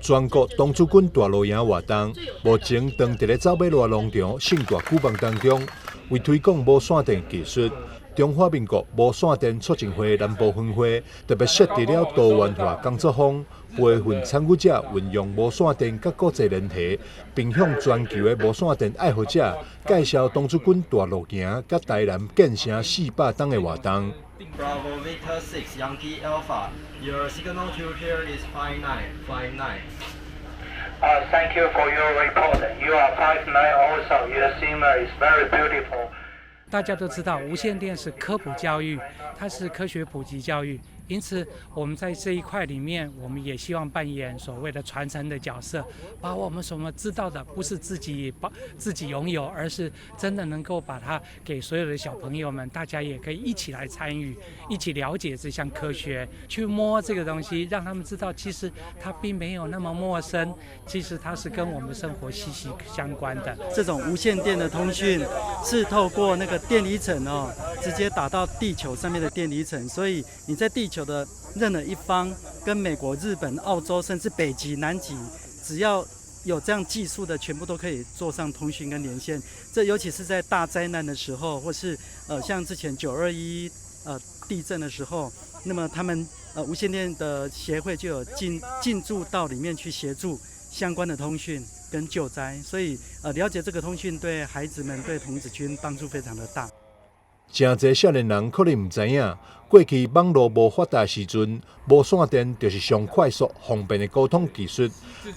全国童子军大露营活动，目前当伫咧走马路农场盛大举办当中，为推广无线电技术。中华民国无线电促进会南部分会特别设置了多元化工作坊，培训参与者运用无线电甲国际联系，并向全球的无线电爱好者介绍童子军大露营甲台南建成400档的活动。Bravo Victor 6 Yankee Alpha, your signal to here is 5959. Thank you for your report. You are 59 also. Your signal is very beautiful. 大家都知道，无线电是科普教育，它是科学普及教育。因此，我们在这一块里面，我们也希望扮演所谓的传承的角色，把我们所知道的不是自己拥有，而是真的能够把它给所有的小朋友们，大家也可以一起来参与，一起了解这项科学，去摸这个东西，让他们知道其实它并没有那么陌生，其实它是跟我们生活息息相关的。这种无线电的通讯是透过那个电离层直接打到地球上面的电离层，所以你在地球的任何一方，跟美国、日本、澳洲，甚至北极、南极，只要有这样技术的，全部都可以做上通讯跟连线。这尤其是在大灾难的时候，或是像之前921地震的时候，那么他们无线电的协会就有进驻到里面去协助相关的通讯跟救灾，所以了解这个通讯对孩子们、对童子军帮助非常的大。真侪少年人可能唔知影，过去网络无发达时阵，无线电就是上快速、方便的沟通技术。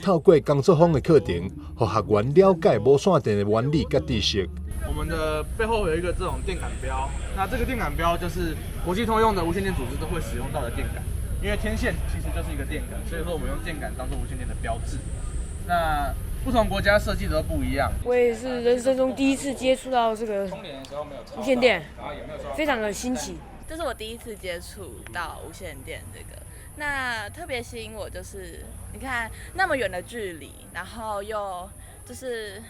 透过工作坊的课程，让学员了解无线电的原理甲知识。我们的背后有一个这种电感标，那这个电感标就是国际通用的无线电组织都会使用到的电感，因为天线其实就是一个电感，所以说我们用电感当做无线电的标志。那不同国家设计的都不一样。我也是人生中第一次接触到这个无线电，非常的新奇。这是我第一次接触到无线电这个。那特别吸引我就是，你看那么远的距离，然后又就是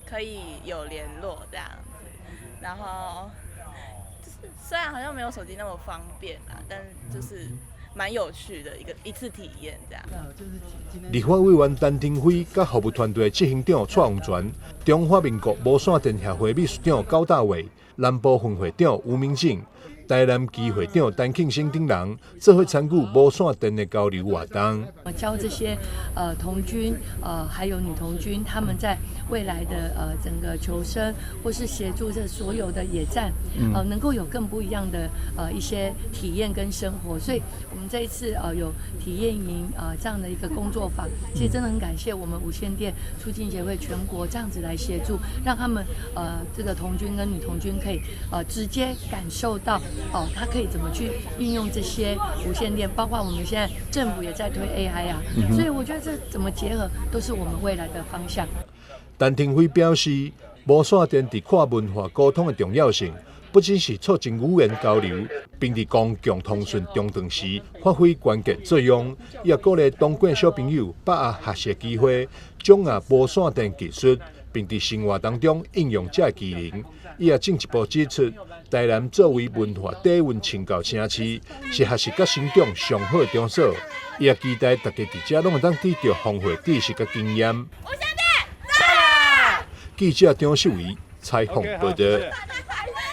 可以有联络这样子，然后就是虽然好像没有手机那么方便啦，但就是蛮有趣的一次体验这样。立法委员陈廷辉甲服务团队执行长蔡永全、中华民国无线电协会秘书长高大伟、南部分会长吴明正、台南基会长陈庆生等人做伙参与无线电的交流活动。教这些童军还有女童军，他们在未来的整个求生或是协助这所有的野战，能够有更不一样的一些体验跟生活。所以我们这一次有体验营这样的一个工作坊，其实真的很感谢我们无线电促进协会全国这样子来协助，让他们这个童军跟女童军可以直接感受到他可以怎么去运用这些无线电，包括我们现在政府也在推 AI 所以我觉得这怎么结合都是我们未来的方向。陈廷辉表示，无线电在跨文化沟通的重要性，不仅是促进语言交流，并在公共通讯中断时发挥关键作用。也鼓励东莞小朋友把握学习机会，掌握无线电技术，并在生活当中应用这技能。伊也进一步指出，台南作为文化底蕴深厚城市，是学习甲成长上好的场所。伊也期待大家伫遮拢会当得到丰富知识甲经验。记者张秀仪采访报道。